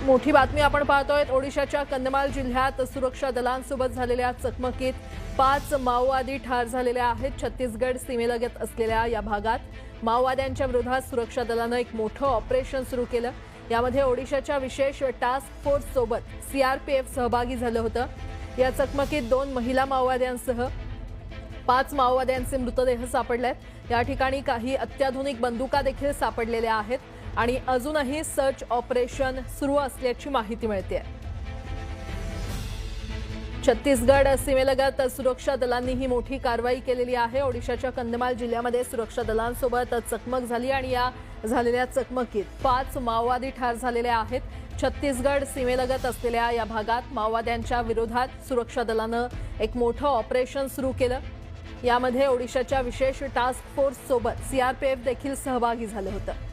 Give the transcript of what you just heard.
मोठी बातमी आपण पाहतोय। ओडिशाच्या कंधमाल जिल्ह्यात सुरक्षा दलांसोबत झालेल्या चकमकीत 5 माओवादी ठार झालेले आहेत। छत्तीसगड सीमेलगत असलेल्या या भागात माओवाद्यांच्या विरोधात सुरक्षा दलानं एक मोठं ऑपरेशन सुरू केलं। यामध्ये ओडिशाच्या विशेष टास्क फोर्स सोबत सीआरपीएफ सहभागी झालं होतं। या चकमकीत 2 महिला माओवाद्यांसह 5 माओवाद्यांचे मृतदेह सापडलेत। या ठिकाणी काही अत्याधुनिक बंदुका देखील सापडलेल्या आहेत आणि अजूनही सर्च ऑपरेशन सुरू असल्याची माहिती मिळते। छत्तीसगड सीमेलगत सुरक्षा दलांनी ही मोठी कारवाई केलेली आहे। ओडिशाच्या कंधमाल जिल्ह्यामध्ये सुरक्षा दलांसोबत चकमक झाली आणि या झालेल्या चकमकीत 5 माओवादी ठार झालेले आहेत। छत्तीसगड सीमेलगत असलेल्या या भागात माओवाद्यांच्या विरोधात सुरक्षा दलानं एक मोठं ऑपरेशन सुरू केलं। यामध्ये ओडिशाच्या विशेष टास्क फोर्स सोबत सीआरपीएफ देखील सहभागी झालं होतं।